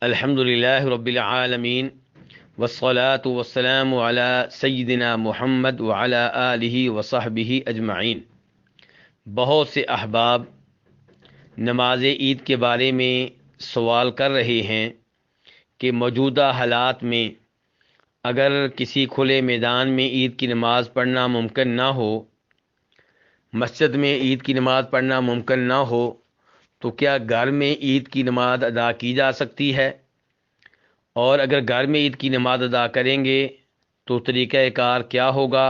الحمد للہ رب العالمین والصلاة والسلام علی سیدنا محمد وعلی آلہ وصحبہ اجمعین۔ بہت سے احباب نماز عید کے بارے میں سوال کر رہے ہیں کہ موجودہ حالات میں اگر کسی کھلے میدان میں عید کی نماز پڑھنا ممکن نہ ہو، مسجد میں عید کی نماز پڑھنا ممکن نہ ہو، تو کیا گھر میں عید کی نماز ادا کی جا سکتی ہے؟ اور اگر گھر میں عید کی نماز ادا کریں گے تو طریقہ کار کیا ہوگا؟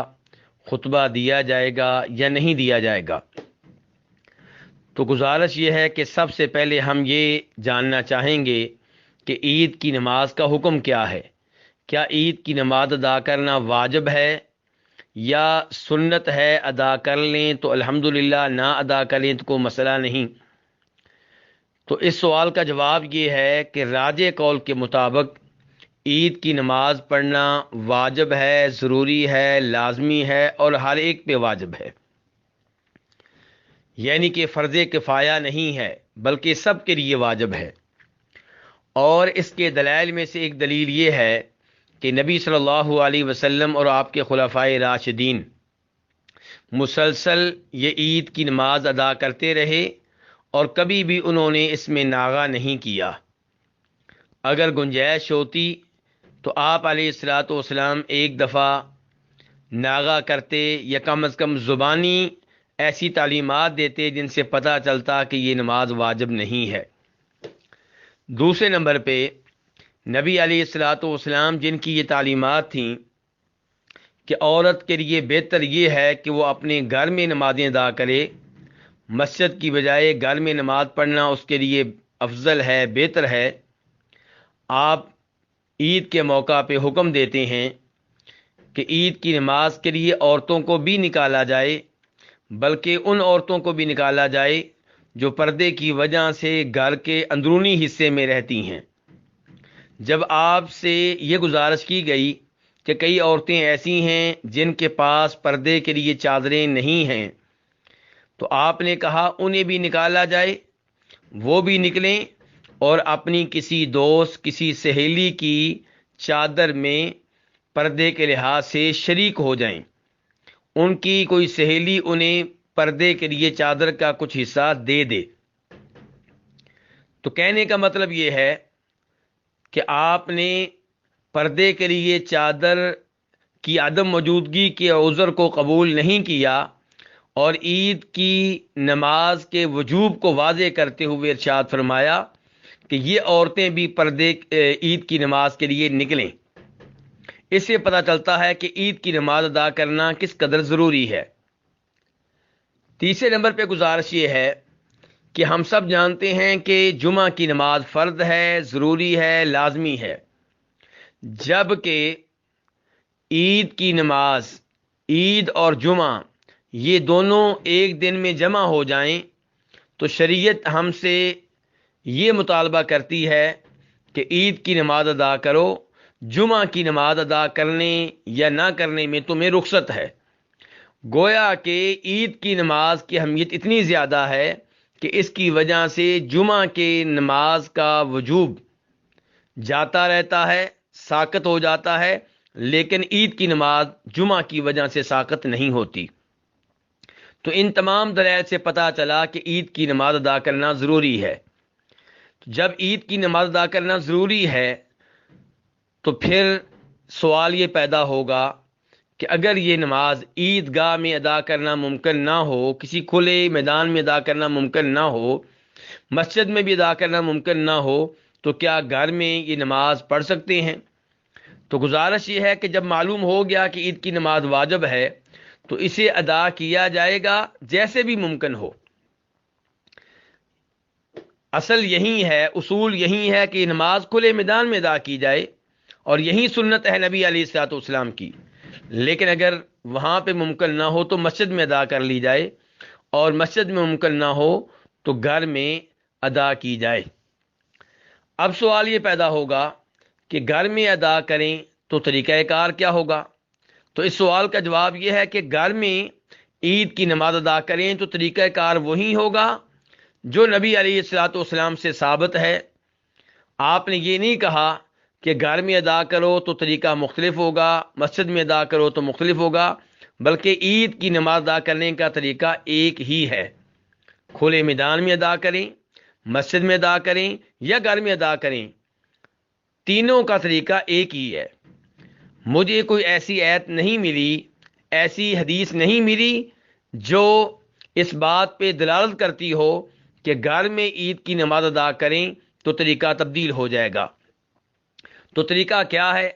خطبہ دیا جائے گا یا نہیں دیا جائے گا؟ تو گزارش یہ ہے کہ سب سے پہلے ہم یہ جاننا چاہیں گے کہ عید کی نماز کا حکم کیا ہے۔ کیا عید کی نماز ادا کرنا واجب ہے یا سنت ہے؟ ادا کر لیں تو الحمدللہ، نہ ادا کریں تو کوئی مسئلہ نہیں۔ تو اس سوال کا جواب یہ ہے کہ راجح قول کے مطابق عید کی نماز پڑھنا واجب ہے، ضروری ہے، لازمی ہے اور ہر ایک پہ واجب ہے، یعنی کہ فرض کفایہ نہیں ہے بلکہ سب کے لیے واجب ہے۔ اور اس کے دلائل میں سے ایک دلیل یہ ہے کہ نبی صلی اللہ علیہ وسلم اور آپ کے خلفائے راشدین مسلسل یہ عید کی نماز ادا کرتے رہے اور کبھی بھی انہوں نے اس میں ناغہ نہیں کیا۔ اگر گنجائش ہوتی تو آپ علیہ الصلاۃ والسلام ایک دفعہ ناغہ کرتے یا کم از کم زبانی ایسی تعلیمات دیتے جن سے پتہ چلتا کہ یہ نماز واجب نہیں ہے۔ دوسرے نمبر پہ نبی علیہ الصلاۃ والسلام جن کی یہ تعلیمات تھیں کہ عورت کے لیے بہتر یہ ہے کہ وہ اپنے گھر میں نمازیں ادا کرے، مسجد کی بجائے گھر میں نماز پڑھنا اس کے لیے افضل ہے، بہتر ہے۔ آپ عید کے موقع پہ حکم دیتے ہیں کہ عید کی نماز کے لیے عورتوں کو بھی نکالا جائے، بلکہ ان عورتوں کو بھی نکالا جائے جو پردے کی وجہ سے گھر کے اندرونی حصے میں رہتی ہیں۔ جب آپ سے یہ گزارش کی گئی کہ کئی عورتیں ایسی ہیں جن کے پاس پردے کے لیے چادریں نہیں ہیں، تو آپ نے کہا انہیں بھی نکالا جائے، وہ بھی نکلیں اور اپنی کسی دوست، کسی سہیلی کی چادر میں پردے کے لحاظ سے شریک ہو جائیں۔ ان کی کوئی سہیلی انہیں پردے کے لیے چادر کا کچھ حصہ دے دے۔ تو کہنے کا مطلب یہ ہے کہ آپ نے پردے کے لیے چادر کی عدم موجودگی کے عذر کو قبول نہیں کیا اور عید کی نماز کے وجوب کو واضح کرتے ہوئے ارشاد فرمایا کہ یہ عورتیں بھی پردے عید کی نماز کے لیے نکلیں۔ اس سے پتہ چلتا ہے کہ عید کی نماز ادا کرنا کس قدر ضروری ہے۔ تیسرے نمبر پہ گزارش یہ ہے کہ ہم سب جانتے ہیں کہ جمعہ کی نماز فرض ہے، ضروری ہے، لازمی ہے، جبکہ عید کی نماز، عید اور جمعہ یہ دونوں ایک دن میں جمع ہو جائیں تو شریعت ہم سے یہ مطالبہ کرتی ہے کہ عید کی نماز ادا کرو، جمعہ کی نماز ادا کرنے یا نہ کرنے میں تمہیں رخصت ہے۔ گویا کہ عید کی نماز کی اہمیت اتنی زیادہ ہے کہ اس کی وجہ سے جمعہ کے نماز کا وجوب جاتا رہتا ہے، ساقط ہو جاتا ہے، لیکن عید کی نماز جمعہ کی وجہ سے ساقط نہیں ہوتی۔ تو ان تمام دلائل سے پتہ چلا کہ عید کی نماز ادا کرنا ضروری ہے۔ جب عید کی نماز ادا کرنا ضروری ہے تو پھر سوال یہ پیدا ہوگا کہ اگر یہ نماز عید گاہ میں ادا کرنا ممکن نہ ہو، کسی کھلے میدان میں ادا کرنا ممکن نہ ہو، مسجد میں بھی ادا کرنا ممکن نہ ہو، تو کیا گھر میں یہ نماز پڑھ سکتے ہیں؟ تو گزارش یہ ہے کہ جب معلوم ہو گیا کہ عید کی نماز واجب ہے تو اسے ادا کیا جائے گا جیسے بھی ممکن ہو۔ اصل یہی ہے، اصول یہی ہے کہ نماز کھلے میدان میں ادا کی جائے اور یہی سنت ہے نبی علیہ الصلوۃ والسلام کی، لیکن اگر وہاں پہ ممکن نہ ہو تو مسجد میں ادا کر لی جائے اور مسجد میں ممکن نہ ہو تو گھر میں ادا کی جائے۔ اب سوال یہ پیدا ہوگا کہ گھر میں ادا کریں تو طریقہ کار کیا ہوگا؟ تو اس سوال کا جواب یہ ہے کہ گھر میں عید کی نماز ادا کریں تو طریقہ کار وہی ہوگا جو نبی علیہ الصلوۃ والسلام سے ثابت ہے آپ نے یہ نہیں کہا کہ گھر میں ادا کرو تو طریقہ مختلف ہوگا، مسجد میں ادا کرو تو مختلف ہوگا، بلکہ عید کی نماز ادا کرنے کا طریقہ ایک ہی ہے۔ کھلے میدان میں ادا کریں، مسجد میں ادا کریں یا گھر میں ادا کریں، تینوں کا طریقہ ایک ہی ہے۔ مجھے کوئی ایسی آیت نہیں ملی، ایسی حدیث نہیں ملی جو اس بات پہ دلالت کرتی ہو کہ گھر میں عید کی نماز ادا کریں تو طریقہ تبدیل ہو جائے گا۔ تو طریقہ کیا ہے؟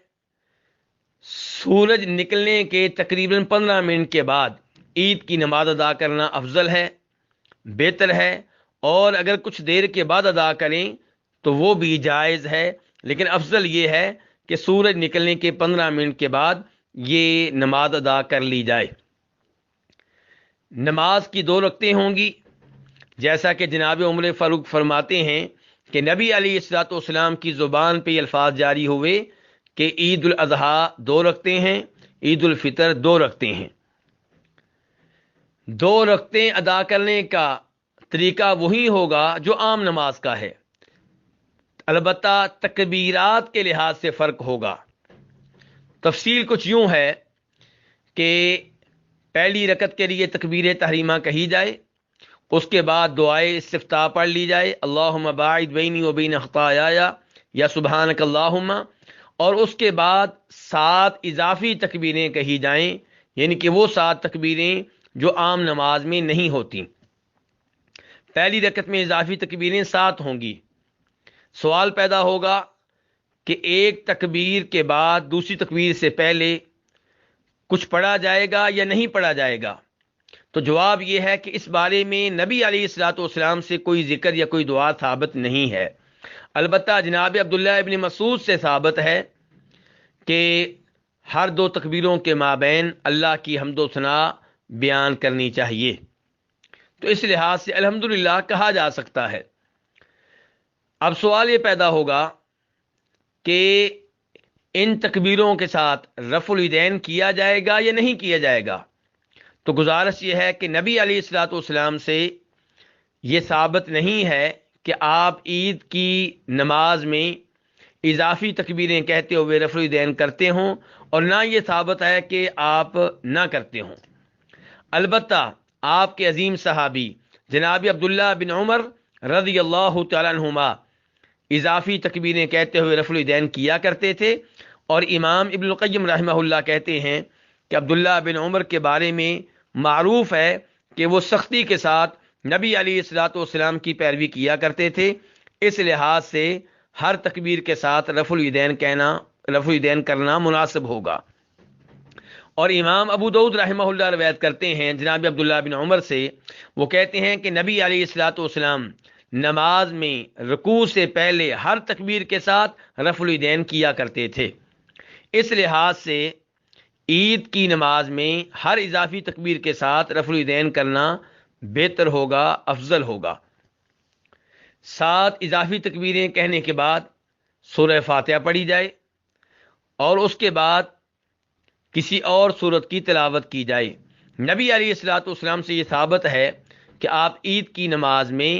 سورج نکلنے کے تقریباً 15 منٹ کے بعد عید کی نماز ادا کرنا افضل ہے، بہتر ہے، اور اگر کچھ دیر کے بعد ادا کریں تو وہ بھی جائز ہے، لیکن افضل یہ ہے کہ سورج نکلنے کے 15 منٹ کے بعد یہ نماز ادا کر لی جائے۔ نماز کی 2 رکعتیں ہوں گی، جیسا کہ جناب عمر فاروق فرماتے ہیں کہ نبی علیہ الصلوۃ والسلام کی زبان پہ یہ الفاظ جاری ہوئے کہ عید الاضحیٰ 2 رکعتیں ہیں، عید الفطر 2 رکعتیں ہیں۔ 2 رکعتیں ادا کرنے کا طریقہ وہی ہوگا جو عام نماز کا ہے، البتہ تکبیرات کے لحاظ سے فرق ہوگا۔ تفصیل کچھ یوں ہے کہ پہلی رکعت کے لیے تکبیر تحریمہ کہی جائے، اس کے بعد دعائے استفتاح پڑھ لی جائے، اللہم باعد بینی و بین خطایای یا سبحانک اللہم، اور اس کے بعد 7 اضافی تکبیریں کہی جائیں، یعنی کہ وہ 7 تکبیریں جو عام نماز میں نہیں ہوتی۔ پہلی رکعت میں اضافی تکبیریں 7 ہوں گی۔ سوال پیدا ہوگا کہ ایک تکبیر کے بعد دوسری تکبیر سے پہلے کچھ پڑھا جائے گا یا نہیں پڑھا جائے گا؟ تو جواب یہ ہے کہ اس بارے میں نبی علیہ الصلوۃ والسلام سے کوئی ذکر یا کوئی دعا ثابت نہیں ہے، البتہ جناب عبداللہ ابن مسعود سے ثابت ہے کہ ہر 2 تکبیروں کے مابین اللہ کی حمد و ثنا بیان کرنی چاہیے، تو اس لحاظ سے الحمدللہ کہا جا سکتا ہے۔ اب سوال یہ پیدا ہوگا کہ ان تکبیروں کے ساتھ رفع الیدین کیا جائے گا یا نہیں کیا جائے گا؟ تو گزارش یہ ہے کہ نبی علیہ الصلوۃ والسلام سے یہ ثابت نہیں ہے کہ آپ عید کی نماز میں اضافی تکبیریں کہتے ہوئے رفع الیدین کرتے ہوں، اور نہ یہ ثابت ہے کہ آپ نہ کرتے ہوں۔ البتہ آپ کے عظیم صحابی جناب عبداللہ بن عمر رضی اللہ تعالیٰ عنہما اضافی تکبیریں کہتے ہوئے رفع الیدین کیا کرتے تھے، اور امام ابن القیم رحمہ اللہ کہتے ہیں کہ عبداللہ بن عمر کے بارے میں معروف ہے کہ وہ سختی کے ساتھ نبی علیہ الصلوۃ والسلام کی پیروی کیا کرتے تھے، اس لحاظ سے ہر تکبیر کے ساتھ رفع الیدین کرنا مناسب ہوگا۔ اور امام ابو داؤد رحمہ اللہ روایت کرتے ہیں جناب عبداللہ بن عمر سے، وہ کہتے ہیں کہ نبی علیہ الصلوۃ والسلام نماز میں رکوع سے پہلے ہر تکبیر کے ساتھ رفع الیدین کیا کرتے تھے، اس لحاظ سے عید کی نماز میں ہر اضافی تکبیر کے ساتھ رفع الیدین کرنا بہتر ہوگا، افضل ہوگا۔ 7 اضافی تکبیریں کہنے کے بعد سورہ فاتحہ پڑھی جائے، اور اس کے بعد کسی اور سورت کی تلاوت کی جائے۔ نبی علیہ الصلوۃ والسلام سے یہ ثابت ہے کہ آپ عید کی نماز میں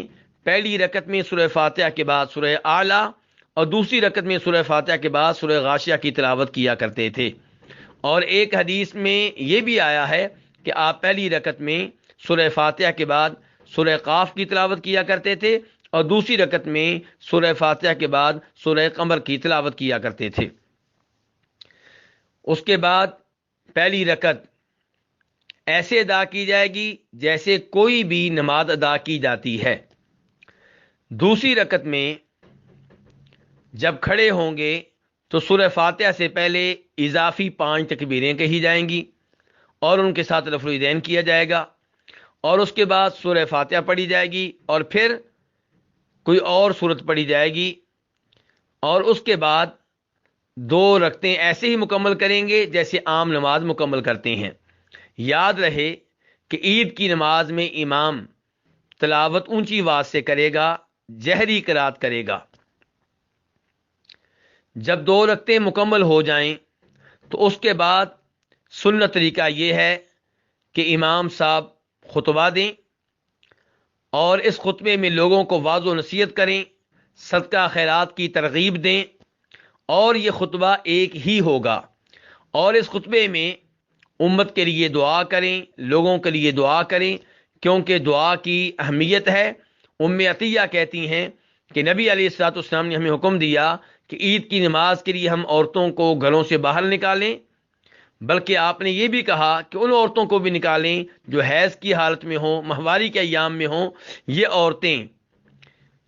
پہلی رکعت میں سورہ فاتحہ کے بعد سورہ اعلیٰ اور دوسری رکعت میں سورہ فاتحہ کے بعد سورہ غاشیہ کی تلاوت کیا کرتے تھے، اور ایک حدیث میں یہ بھی آیا ہے کہ آپ پہلی رکعت میں سورہ فاتحہ کے بعد سورہ قاف کی تلاوت کیا کرتے تھے، اور دوسری رکعت میں سورہ فاتحہ کے بعد سورہ قمر کی تلاوت کیا کرتے تھے۔ اس کے بعد پہلی رکعت ایسے ادا کی جائے گی جیسے کوئی بھی نماز ادا کی جاتی ہے۔ دوسری رکعت میں جب کھڑے ہوں گے تو سورہ فاتحہ سے پہلے اضافی 5 تکبیریں کہی جائیں گی، اور ان کے ساتھ رفع الیدین کیا جائے گا، اور اس کے بعد سورہ فاتحہ پڑھی جائے گی، اور پھر کوئی اور سورت پڑھی جائے گی، اور اس کے بعد 2 رکعتیں ایسے ہی مکمل کریں گے جیسے عام نماز مکمل کرتے ہیں۔ یاد رہے کہ عید کی نماز میں امام تلاوت اونچی آواز سے کرے گا، جہری قرات کرے گا۔ جب 2 رکعتیں مکمل ہو جائیں تو اس کے بعد سنت طریقہ یہ ہے کہ امام صاحب خطبہ دیں، اور اس خطبے میں لوگوں کو واعظ و نصیحت کریں، صدقہ خیرات کی ترغیب دیں، اور یہ خطبہ ایک ہی ہوگا، اور اس خطبے میں امت کے لیے دعا کریں، لوگوں کے لیے دعا کریں، کیونکہ دعا کی اہمیت ہے۔ عطیہ کہتی ہیں کہ نبی علیہ الصلوۃ والسلام نے ہمیں حکم دیا کہ عید کی نماز کے لیے ہم عورتوں کو گھروں سے باہر نکالیں، بلکہ آپ نے یہ بھی کہا کہ ان عورتوں کو بھی نکالیں جو حیض کی حالت میں ہوں، ماہواری کے ایام میں ہوں۔ یہ عورتیں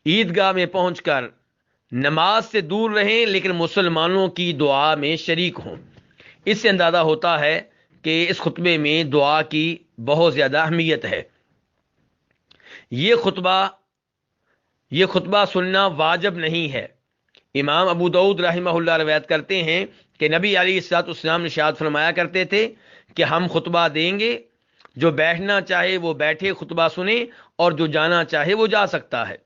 عیدگاہ میں پہنچ کر نماز سے دور رہیں لیکن مسلمانوں کی دعا میں شریک ہوں۔ اس سے اندازہ ہوتا ہے کہ اس خطبے میں دعا کی بہت زیادہ اہمیت ہے۔ یہ خطبہ سننا واجب نہیں ہے۔ امام ابو داؤد رحمہ اللہ روایت کرتے ہیں کہ نبی علیہ الصلوۃ والسلام نے ارشاد فرمایا کرتے تھے کہ ہم خطبہ دیں گے، جو بیٹھنا چاہے وہ بیٹھے خطبہ سنے، اور جو جانا چاہے وہ جا سکتا ہے،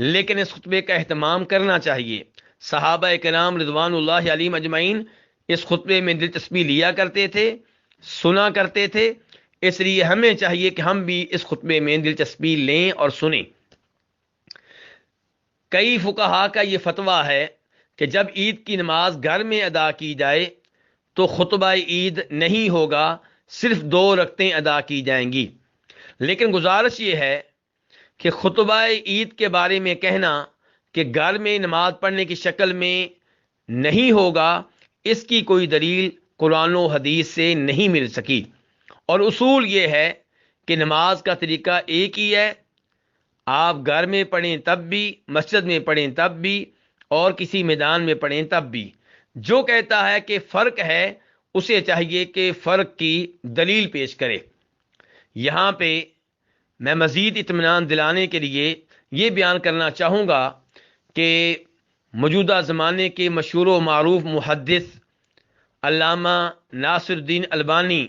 لیکن اس خطبے کا اہتمام کرنا چاہیے۔ صحابہ کرام رضوان اللہ علیہم اجمعین اس خطبے میں دلچسپی لیا کرتے تھے، سنا کرتے تھے، اس لیے ہمیں چاہیے کہ ہم بھی اس خطبے میں دلچسپی لیں اور سنیں۔ کئی فقہا کا یہ فتویٰ ہے کہ جب عید کی نماز گھر میں ادا کی جائے تو خطبہ عید نہیں ہوگا، صرف 2 رکعتیں ادا کی جائیں گی۔ لیکن گزارش یہ ہے کہ خطبہ عید کے بارے میں کہنا کہ گھر میں نماز پڑھنے کی شکل میں نہیں ہوگا، اس کی کوئی دلیل قرآن و حدیث سے نہیں مل سکی، اور اصول یہ ہے کہ نماز کا طریقہ ایک ہی ہے، آپ گھر میں پڑھیں تب بھی، مسجد میں پڑھیں تب بھی، اور کسی میدان میں پڑھیں تب بھی۔ جو کہتا ہے کہ فرق ہے، اسے چاہیے کہ فرق کی دلیل پیش کرے۔ یہاں پہ میں مزید اطمینان دلانے کے لیے یہ بیان کرنا چاہوں گا کہ موجودہ زمانے کے مشہور و معروف محدث علامہ ناصر الدین البانی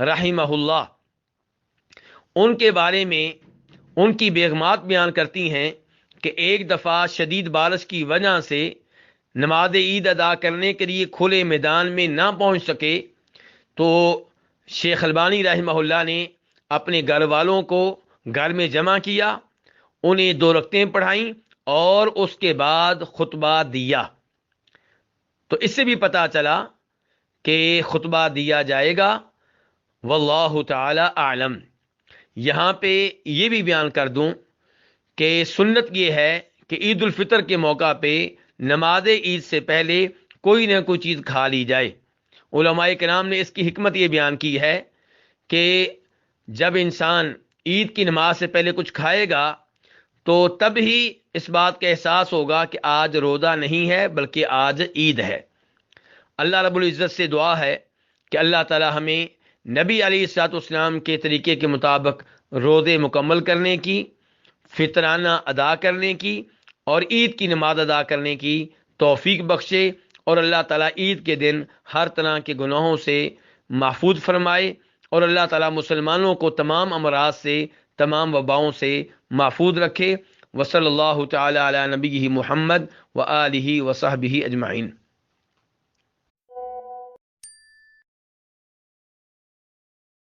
رحمہ اللہ، ان کے بارے میں ان کی بیگمات بیان کرتی ہیں کہ ایک دفعہ شدید بارش کی وجہ سے نماز عید ادا کرنے کے لیے کھلے میدان میں نہ پہنچ سکے، تو شیخ البانی رحمہ اللہ نے اپنے گھر والوں کو گھر میں جمع کیا، انہیں 2 رکعتیں پڑھائیں اور اس کے بعد خطبہ دیا۔ تو اس سے بھی پتہ چلا کہ خطبہ دیا جائے گا، واللہ تعالی اعلم۔ یہاں پہ یہ بھی بیان کر دوں کہ سنت یہ ہے کہ عید الفطر کے موقع پہ نماز عید سے پہلے کوئی نہ کوئی چیز کھا لی جائے۔ علماء کرام نے اس کی حکمت یہ بیان کی ہے کہ جب انسان عید کی نماز سے پہلے کچھ کھائے گا تو تب ہی اس بات کا احساس ہوگا کہ آج روزہ نہیں ہے بلکہ آج عید ہے۔ اللہ رب العزت سے دعا ہے کہ اللہ تعالی ہمیں نبی علیہ الصلوۃ والسلام کے طریقے کے مطابق روزے مکمل کرنے کی، فطرانہ ادا کرنے کی، اور عید کی نماز ادا کرنے کی توفیق بخشے، اور اللہ تعالیٰ عید کے دن ہر طرح کے گناہوں سے محفوظ فرمائے، اور اللہ تعالیٰ مسلمانوں کو تمام امراض سے، تمام وباؤں سے محفوظ رکھے۔ وصلی اللہ تعالی علی نبیہ محمد وآلہ وصحبہ اجمعین۔